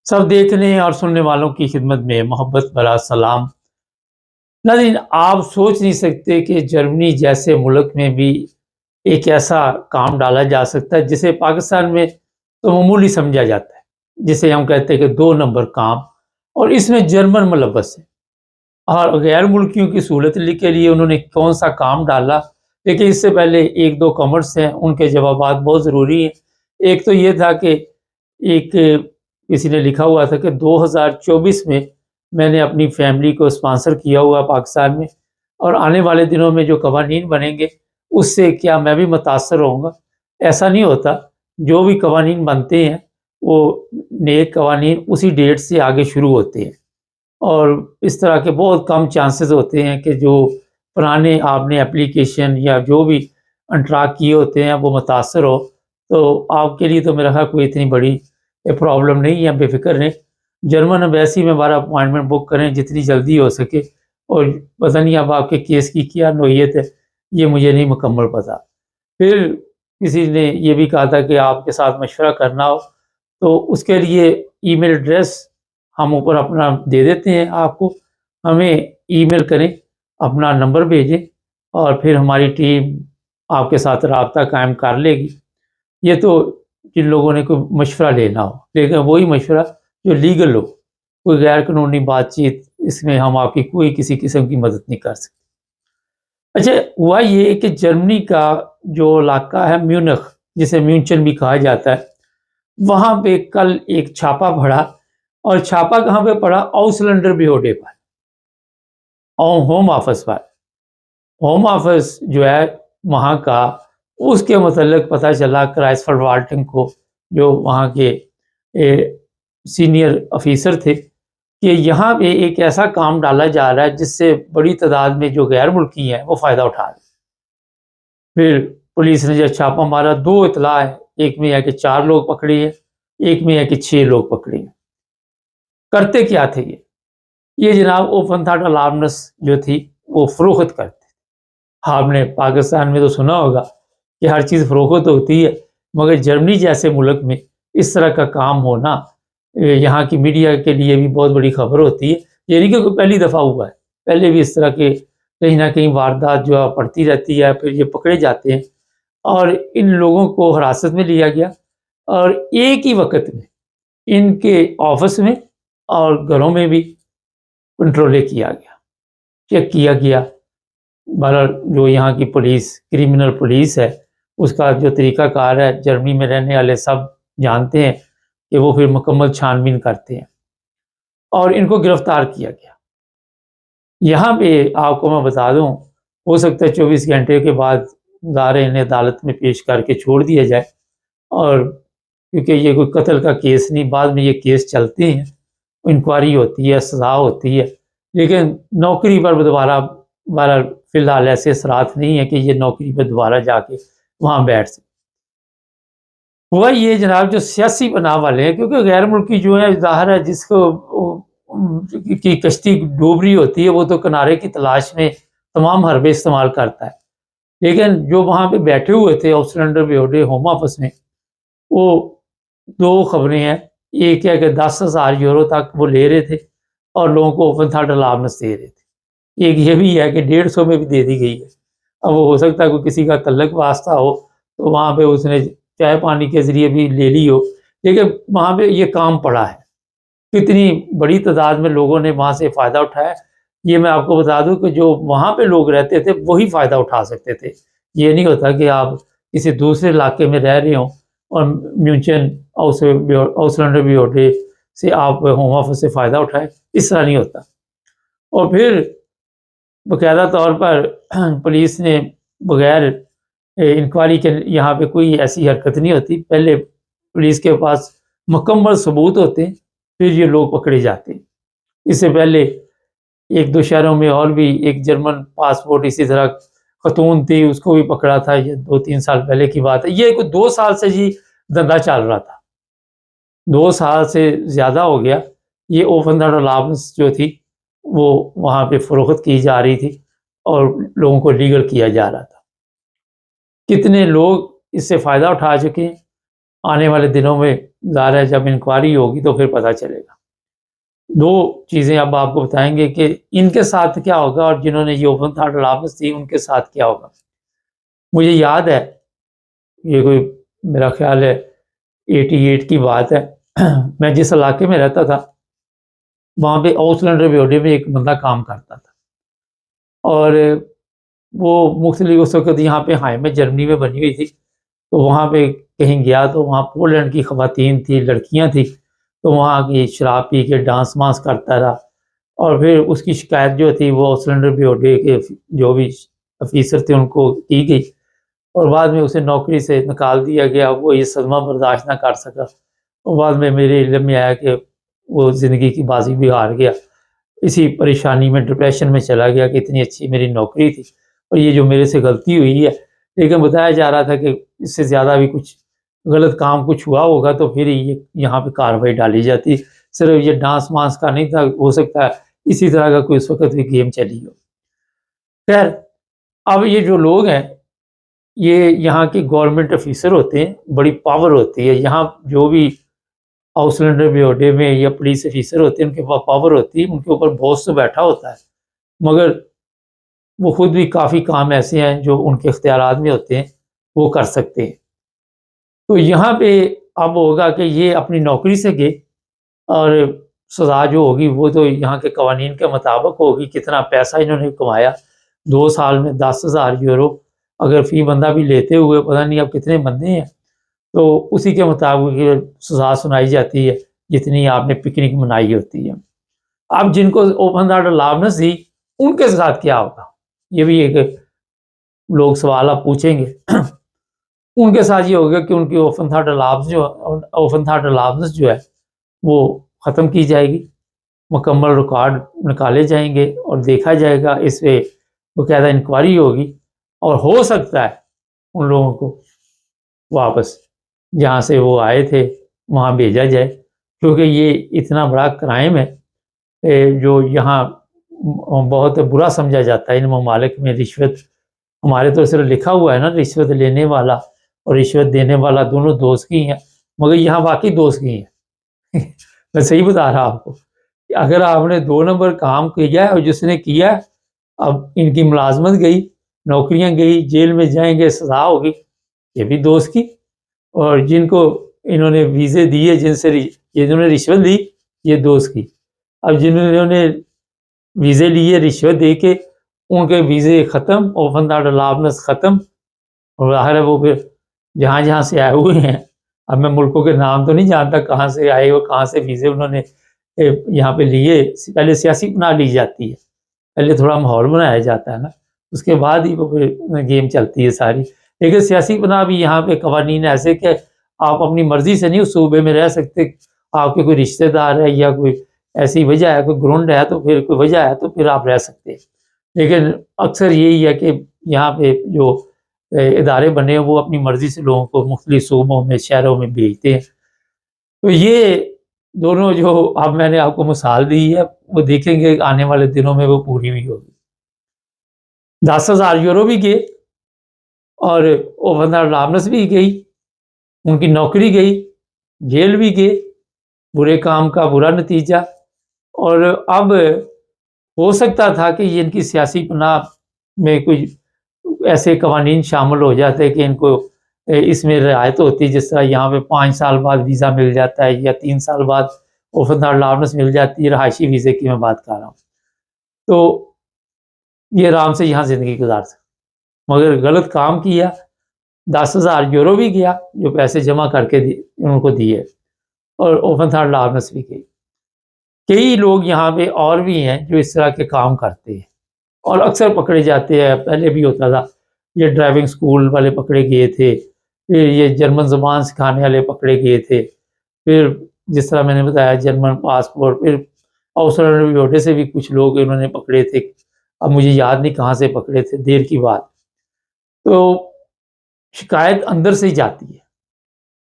سب دیکھنے اور سننے والوں کی خدمت میں محبت بھرا سلام۔ ناظرین، آپ سوچ نہیں سکتے کہ جرمنی جیسے ملک میں بھی ایک ایسا کام ڈالا جا سکتا ہے جسے پاکستان میں تو معمولی سمجھا جاتا ہے، جسے ہم کہتے ہیں کہ 2 نمبر کام، اور اس میں جرمن ملوث ہے۔ اور غیر ملکیوں کی سہولت کے لیے انہوں نے کون سا کام ڈالا، لیکن اس سے پہلے 1-2 کمنٹس ہیں، ان کے جوابات بہت ضروری ہیں۔ ایک تو یہ تھا کہ ایک کسی نے لکھا ہوا تھا کہ 2024 میں نے اپنی فیملی کو اسپانسر کیا ہوا پاکستان میں، اور آنے والے دنوں میں جو قوانین بنیں گے اس سے کیا میں بھی متاثر ہوں گا؟ ایسا نہیں ہوتا، جو بھی قوانین بنتے ہیں وہ نیک قوانین اسی ڈیٹ سے آگے شروع ہوتے ہیں، اور اس طرح کے بہت کم چانسز ہوتے ہیں کہ جو پرانے آپ نے اپلیکیشن یا جو بھی انٹراک کیے ہوتے ہیں وہ متاثر ہو۔ تو آپ کے لیے تو میرا خیال کوئی اتنی بڑی پرابلم نہیں ہے، بے فکر رہیں۔ جرمن ایمبیسی میں ہمارا اپوائنٹمنٹ بک کریں جتنی جلدی ہو سکے، اور پتہ نہیں اب آپ کے کیس کی کیا نوعیت ہے، یہ مجھے نہیں مکمل پتہ۔ پھر کسی نے یہ بھی کہا تھا کہ آپ کے ساتھ مشورہ کرنا ہو تو اس کے لیے ای میل ایڈریس ہم اوپر اپنا دے دیتے ہیں آپ کو، ہمیں ای میل کریں، اپنا نمبر بھیجیں، اور پھر ہماری ٹیم آپ کے ساتھ رابطہ قائم کر لے گی۔ یہ تو جن لوگوں نے کوئی مشورہ لینا ہو، لیکن وہی مشورہ جو لیگل ہو، کوئی غیر قانونی بات چیت، اس میں ہم آپ کی کوئی کسی قسم کی مدد نہیں کر سکتے۔ اچھا، ہوا یہ کہ جرمنی کا جو علاقہ ہے میونخ، جسے میونچن بھی کہا جاتا ہے، وہاں پہ کل ایک چھاپا پڑا، اور چھاپا کہاں پہ پڑا؟ آؤسلینڈر بیوڈے پر، ہوم آفس پر۔ ہوم آفس جو ہے وہاں کا، اس کے متعلق پتہ چلا کرائسفر والٹنگ کو، جو وہاں کے سینئر آفیسر تھے، کہ یہاں پہ ایک ایسا کام ڈالا جا رہا ہے جس سے بڑی تعداد میں جو غیر ملکی ہیں وہ فائدہ اٹھا رہے ہیں۔ پھر پولیس نے جب چھاپا مارا، 2 اطلاع ہے، ایک میں ہے کہ 4 لوگ پکڑے ہیں، ایک میں ہے کہ 6 لوگ پکڑے ہیں۔ کرتے کیا تھے یہ جناب اوپن تھاٹ الارمنس جو تھی وہ فروخت کرتے۔ آپ نے پاکستان میں تو سنا ہوگا کہ ہر چیز فروخت ہوتی ہے، مگر جرمنی جیسے ملک میں اس طرح کا کام ہونا یہاں کی میڈیا کے لیے بھی بہت بڑی خبر ہوتی ہے۔ یہ نہیں کہ کوئی پہلی دفعہ ہوا ہے، پہلے بھی اس طرح کے کہیں نہ کہیں واردات جو پڑتی رہتی ہے، پھر یہ پکڑے جاتے ہیں، اور ان لوگوں کو حراست میں لیا گیا، اور ایک ہی وقت میں ان کے آفس میں اور گھروں میں بھی کنٹرول کیا گیا، چیک کیا گیا۔ بہرحال جو یہاں کی پولیس، کرمنل پولیس ہے، اس کا جو طریقہ کار ہے جرمنی میں رہنے والے سب جانتے ہیں کہ وہ پھر مکمل چھان بین کرتے ہیں، اور ان کو گرفتار کیا گیا۔ یہاں پہ آپ کو میں بتا دوں، ہو سکتا ہے 24 گھنٹے کے بعد ظاہر انہیں عدالت میں پیش کر کے چھوڑ دیا جائے، اور کیونکہ یہ کوئی قتل کا کیس نہیں، بعد میں یہ کیس چلتے ہیں، انکوائری ہوتی ہے، سزا ہوتی ہے، لیکن نوکری پر دوبارہ فی الحال ایسے اثرات نہیں ہے کہ یہ نوکری پہ دوبارہ جا کے وہاں بیٹھ سکے۔ ہوا یہ جناب، جو سیاسی بناؤ والے ہیں، کیونکہ غیر ملکی جو ہیں ظاہر ہے جس کو کی کشتی ڈوب رہی ہوتی ہے وہ تو کنارے کی تلاش میں تمام حربے استعمال کرتا ہے، لیکن جو وہاں پہ بیٹھے ہوئے تھے آؤسلینڈر بیوڈے ہوم آفس میں، وہ 2 خبریں ہیں۔ ایک ہے کہ 10,000 یورو تک وہ لے رہے تھے اور لوگوں کو اوپن تھاٹ الارمنس دے رہے تھے۔ ایک یہ بھی ہے کہ 150 میں بھی دے دی گئی ہے۔ اب وہ ہو سکتا ہے کوئی کسی کا تعلق واسطہ ہو تو وہاں پہ اس نے چائے پانی کے ذریعے بھی لے لی ہو، لیکن وہاں پہ یہ کام پڑا ہے۔ کتنی بڑی تعداد میں لوگوں نے وہاں سے فائدہ اٹھایا، یہ میں آپ کو بتا دوں کہ جو وہاں پہ لوگ رہتے تھے وہی فائدہ اٹھا سکتے تھے۔ یہ نہیں ہوتا کہ آپ کسی دوسرے علاقے میں رہ رہے ہوں اور میونچن آؤسلینڈر بیوڈے سے آپ ہوم آفس سے فائدہ اٹھائے، اس طرح نہیں ہوتا۔ اور پھر باقاعدہ طور پر پولیس نے بغیر انکوائری کے یہاں پہ کوئی ایسی حرکت نہیں ہوتی، پہلے پولیس کے پاس مکمل ثبوت ہوتے ہیں، پھر یہ لوگ پکڑے جاتے ہیں۔ اس سے پہلے 1-2 شہروں میں اور بھی ایک جرمن پاسپورٹ اسی طرح خاتون تھی، اس کو بھی پکڑا تھا، یہ 2-3 سال پہلے کی بات ہے۔ یہ کوئی 2 سال سے جی دھندا چل رہا تھا، 2 سال سے زیادہ ہو گیا۔ یہ اوپن تھاٹ الارمنس جو تھی وہ وہاں پہ فروخت کی جا رہی تھی اور لوگوں کو لیگل کیا جا رہا تھا۔ کتنے لوگ اس سے فائدہ اٹھا چکے ہیں، آنے والے دنوں میں ظاہر ہے جب انکوائری ہوگی تو پھر پتہ چلے گا۔ دو چیزیں اب آپ کو بتائیں گے کہ ان کے ساتھ کیا ہوگا اور جنہوں نے یہ اوپن تھارٹ الارمز تھی ان کے ساتھ کیا ہوگا۔ مجھے یاد ہے یہ کوئی میرا خیال ہے 88 کی بات ہے، میں جس علاقے میں رہتا تھا وہاں پہ آؤسلینڈر بیوڈے میں ایک بندہ کام کرتا تھا، اور وہ مختلف اس وقت یہاں پہ ہائے جرمنی میں بنی ہوئی تھی، تو وہاں پہ کہیں گیا تو وہاں پولینڈ کی خواتین تھی، لڑکیاں تھیں، تو وہاں کی شراب پی کے ڈانس وانس کرتا رہا، اور پھر اس کی شکایت جو تھی وہ سلنڈر بیوڈے کے جو بھی افیسر تھے ان کو کی گئی، اور بعد میں اسے نوکری سے نکال دیا گیا۔ وہ یہ صدمہ برداشت نہ کر سکا، اور بعد میں میرے علم میں آیا کہ وہ زندگی کی بازی بھی ہار گیا، اسی پریشانی میں ڈپریشن میں چلا گیا کہ اتنی اچھی میری نوکری تھی اور یہ جو میرے سے غلطی ہوئی ہے، لیکن بتایا جا رہا تھا کہ اس سے زیادہ بھی کچھ غلط کام کچھ ہوا ہوگا تو پھر یہ یہاں پہ کارروائی ڈالی جاتی، صرف یہ ڈانس وانس کا نہیں تھا، ہو سکتا ہے اسی طرح کا کوئی اس وقت بھی گیم چلی ہو۔ خیر، اب یہ جو لوگ ہیں یہ یہاں کے گورنمنٹ آفیسر ہوتے ہیں، بڑی پاور ہوتی ہے یہاں، جو بھی ہاؤس لینڈر بیوڈے میں یا پولیس آفیسر ہوتے ہیں ان کے پاس پاور ہوتی ہے، ان کے اوپر باس تو بیٹھا ہوتا ہے، مگر وہ خود بھی کافی کام ایسے ہیں جو ان کے اختیارات میں ہوتے ہیں وہ کر سکتے ہیں۔ تو یہاں پہ اب ہوگا کہ یہ اپنی نوکری سے گئے اور سزا جو ہوگی وہ تو یہاں کے قوانین کے مطابق ہوگی، کتنا پیسہ انہوں نے کمایا 2 سال میں 10,000 یورو، اگر فی بندہ بھی لیتے ہوئے پتہ نہیں اب کتنے بندے ہیں، تو اسی کے مطابق یہ سزا سنائی جاتی ہے جتنی آپ نے پکنک منائی ہوتی ہے۔ اب جن کو اوپن تھارٹ الارمز دی ان کے ساتھ کیا ہوگا، یہ بھی ایک لوگ سوال آپ پوچھیں گے۔ ان کے ساتھ یہ ہوگا کہ ان کی اوپن تھارٹ الارمز جو ہے وہ ختم کی جائے گی، مکمل ریکارڈ نکالے جائیں گے اور دیکھا جائے گا، اس پہ باقاعدہ انکوائری ہوگی، اور ہو سکتا ہے ان لوگوں کو واپس جہاں سے وہ آئے تھے وہاں بھیجا جائے، کیونکہ یہ اتنا بڑا کرائم ہے جو یہاں بہت برا سمجھا جاتا ہے۔ ان ممالک میں رشوت، ہمارے تو صرف لکھا ہوا ہے نا رشوت لینے والا اور رشوت دینے والا دونوں دوست کی ہیں، مگر یہاں واقعی دوست کی ہیں۔ میں صحیح بتا رہا آپ کو کہ اگر آپ نے 2 نمبر کام کیا ہے اور جس نے کیا ہے اب ان کی ملازمت گئی، نوکریاں گئی، جیل میں جائیں گے، سزا ہوگی، یہ بھی دوست کی، اور جن کو انہوں نے ویزے دیے، جنہوں نے رشوت دی، یہ دوست کی۔ اب جنہوں نے ویزے لیے رشوت دے کے ان کے ویزے ختم، اوپن تھارٹ الارمز ختم، اور ظاہر ہے وہ پھر جہاں جہاں سے آئے ہوئے ہیں، اب میں ملکوں کے نام تو نہیں جانتا کہاں سے آئے ہو، کہاں سے ویزے انہوں نے یہاں پہ لیے، پہلے سیاسی بنا لی جاتی ہے، پہلے تھوڑا ماحول بنایا جاتا ہے نا، اس کے بعد ہی وہ پھر گیم چلتی ہے ساری۔ لیکن سیاسی بنا بھی یہاں پہ قوانین ایسے کہ آپ اپنی مرضی سے نہیں اس صوبے میں رہ سکتے، آپ کے کوئی رشتہ دار ہے یا کوئی ایسی وجہ ہے، کوئی گرونڈ ہے تو پھر کوئی وجہ ہے تو پھر آپ رہ سکتے ہیں، لیکن اکثر یہی ہے کہ یہاں پہ جو ادارے بنے ہیں وہ اپنی مرضی سے لوگوں کو مختلف صوبوں میں، شہروں میں بھیجتے ہیں۔ تو یہ دونوں جو اب میں نے آپ کو مثال دی ہے وہ دیکھیں گے آنے والے دنوں میں وہ پوری بھی ہوگی۔ 10,000 یورو بھی گئے اور اوپن تھارٹ الارمز بھی گئی، ان کی نوکری گئی، جیل بھی گئے، برے کام کا برا نتیجہ، اور اب ہو سکتا تھا کہ یہ ان کی سیاسی پناہ میں کوئی ایسے قوانین شامل ہو جاتے کہ ان کو اس میں رعایت ہوتی، جس طرح یہاں پہ 5 سال بعد ویزا مل جاتا ہے یا 3 سال بعد اوپن تھارٹ الارمز مل جاتی ہے، رہائشی ویزے کی میں بات کر رہا ہوں، تو یہ آرام سے یہاں زندگی گزار سکتے، مگر غلط کام کیا، 10,000 یورو بھی گیا جو پیسے جمع کر کے ان کو دیے، اور اوپن تھارٹ الارمز بھی گئی۔ کئی لوگ یہاں پہ اور بھی ہیں جو اس طرح کے کام کرتے ہیں اور اکثر پکڑے جاتے ہیں، پہلے بھی ہوتا تھا، یہ ڈرائیونگ سکول والے پکڑے گئے تھے، پھر یہ جرمن زبان سکھانے والے پکڑے گئے تھے، پھر جس طرح میں نے بتایا جرمن پاسپورٹ، پھر آؤسلینڈر بیوڈے سے بھی کچھ لوگ انہوں نے پکڑے تھے، اب مجھے یاد نہیں کہاں سے پکڑے تھے، دیر کی بات۔ تو شکایت اندر سے ہی جاتی ہے،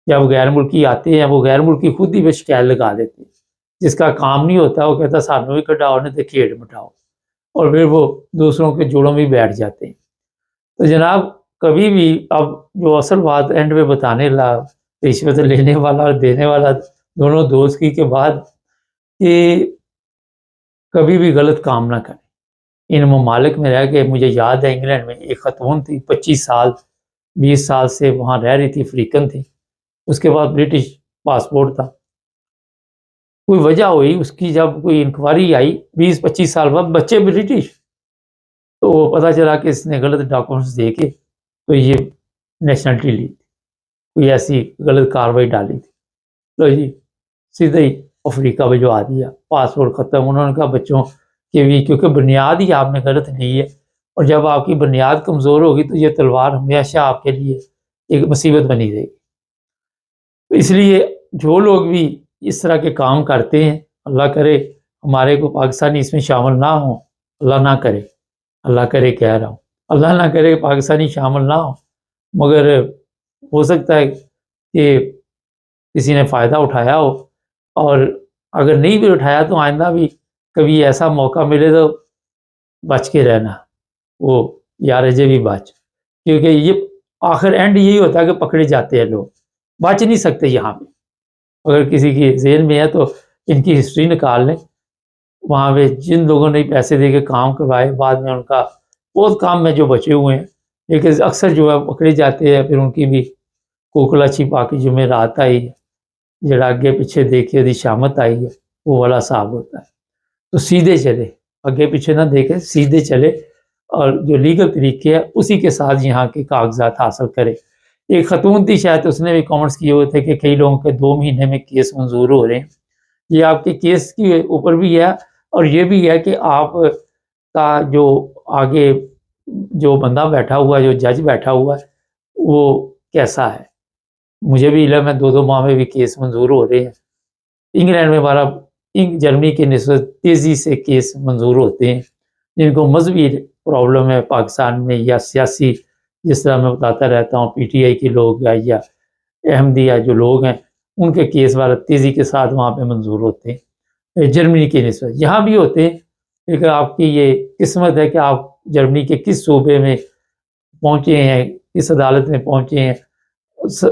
جب غیر ملکی آتے ہیں وہ غیر ملکی خود ہی بس شکایت لگا دیتے ہیں، جس کا کام نہیں ہوتا وہ کہتا سانوں ہی کٹاؤ نہیں تو کھیڑ مٹاؤ، اور پھر وہ دوسروں کے جوڑوں میں بیٹھ جاتے ہیں۔ تو جناب کبھی بھی اب جو اصل بات اینڈ میں بتانے رشوت لینے والا اور دینے والا دونوں دوستی کے بعد کہ کبھی بھی غلط کام نہ کریں۔ ان ممالک میں رہ کے مجھے یاد ہے انگلینڈ میں ایک خاتون تھی، 25 سال 20 سال سے وہاں رہ رہی تھی، افریقن تھی، اس کے بعد برٹش پاسپورٹ تھا، کوئی وجہ ہوئی اس کی، جب کوئی انکوائری آئی 20-25 سال بعد، بچے برٹش، تو پتہ چلا کہ اس نے غلط ڈاکومنٹس دے کے تو یہ نیشنلٹی لی تھی، کوئی ایسی غلط کاروائی ڈالی تھی، تو جی سیدھے ہی افریقہ بھجوا دیا، پاسپورٹ ختم۔ انہوں نے کہا بچوں کے بھی، کیونکہ بنیاد ہی آپ نے غلط لی ہے، اور جب آپ کی بنیاد کمزور ہوگی تو یہ تلوار ہمیشہ آپ کے لیے ایک مصیبت بنی رہے گی۔ اس لیے جو لوگ بھی اس طرح کے کام کرتے ہیں، اللہ کرے ہمارے کو پاکستانی اس میں شامل نہ ہوں، اللہ نہ کرے، اللہ کرے کہہ رہا ہوں، اللہ نہ کرے پاکستانی شامل نہ ہوں، مگر ہو سکتا ہے کہ کسی نے فائدہ اٹھایا ہو، اور اگر نہیں بھی اٹھایا تو آئندہ بھی کبھی ایسا موقع ملے تو بچ کے رہنا، وہ یار جے بھی بچ، کیونکہ یہ آخر اینڈ یہی ہوتا ہے کہ پکڑے جاتے ہیں لوگ، بچ نہیں سکتے یہاں پہ۔ اگر کسی کی ذہن میں ہے تو ان کی ہسٹری نکال لیں، وہاں پہ جن لوگوں نے پیسے دے کے کام کروائے، بعد میں ان کا بہت کام میں جو بچے ہوئے ہیں، لیکن اکثر جو ہے پکڑے جاتے ہیں، پھر ان کی بھی کوکلا چھپا کے جمعرات آئی ہے، جڑا اگے پیچھے دیکھے دی شامت آئی ہے، وہ والا صاحب ہوتا ہے۔ تو سیدھے چلے، اگے پیچھے نہ دیکھے، سیدھے چلے، اور جو لیگل طریقے ہیں اسی کے ساتھ یہاں کے کاغذات حاصل کرے۔ ایک خاتون تھی شاید، اس نے بھی کامنٹس کیے ہوئے تھے کہ کئی لوگوں کے 2 مہینے میں کیس منظور ہو رہے ہیں۔ یہ آپ کے کیس کے اوپر بھی ہے، اور یہ بھی ہے کہ آپ کا جو آگے جو بندہ بیٹھا ہوا ہے، جو جج بیٹھا ہوا ہے، وہ کیسا ہے۔ مجھے بھی علم ہے 2 ماہ میں بھی کیس منظور ہو رہے ہیں۔ انگلینڈ میں ہمارا جرمنی کے نسبت تیزی سے کیس منظور ہوتے ہیں، جن کو مذہبی پرابلم ہے پاکستان میں، یا سیاسی، جس طرح میں بتاتا رہتا ہوں PTI کے لوگ یا احمدیہ جو لوگ ہیں، ان کے کیس والا تیزی کے ساتھ وہاں پہ منظور ہوتے ہیں جرمنی کی نسبت۔ یہاں بھی ہوتے ہیں، لیکن آپ کی یہ قسمت ہے کہ آپ جرمنی کے کس صوبے میں پہنچے ہیں، کس عدالت میں پہنچے ہیں،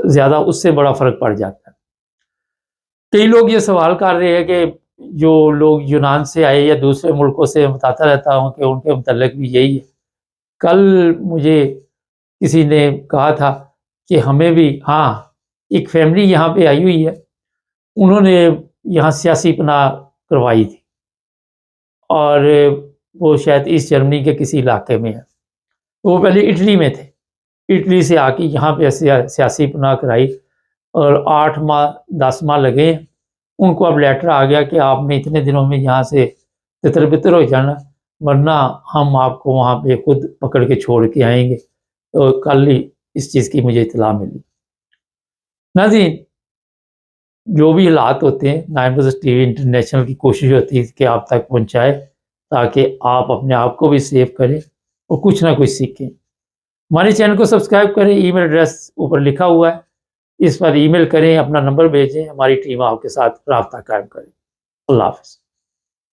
زیادہ اس سے بڑا فرق پڑ جاتا ہے۔ کئی لوگ یہ سوال کر رہے ہیں کہ جو لوگ یونان سے آئے یا دوسرے ملکوں سے، بتاتا رہتا ہوں کہ ان کے متعلق بھی یہی ہے۔ کل مجھے کسی نے کہا تھا کہ ہمیں بھی، ہاں ایک فیملی یہاں پہ آئی ہوئی ہے، انہوں نے یہاں سیاسی پناہ کروائی تھی، اور وہ شاید ایسٹ جرمنی کے کسی علاقے میں ہے، وہ پہلے اٹلی میں تھے، اٹلی سے آ کے یہاں پہ سیاسی پناہ کرائی، اور 8 ماہ 10 ماہ لگے ہیں۔ ان کو اب لیٹر آ گیا کہ آپ نے اتنے دنوں میں یہاں سے تتر بتر ہو جانا، ورنہ ہم آپ کو وہاں پہ خود پکڑ کے چھوڑ کے آئیں گے۔ تو کل ہی اس چیز کی مجھے اطلاع ملی۔ ناظرین، جو بھی حالات ہوتے ہیں، 9 ٹی وی انٹرنیشنل کی کوشش ہوتی ہے کہ آپ تک پہنچائے، تاکہ آپ اپنے آپ کو بھی سیو کریں اور کچھ نہ کچھ سیکھیں۔ ہمارے چینل کو سبسکرائب کریں، ای میل ایڈریس اوپر لکھا ہوا ہے، اس پر ای میل کریں، اپنا نمبر بھیجیں، ہماری ٹیم آپ کے ساتھ رابطہ قائم کرے۔ اللہ حافظ۔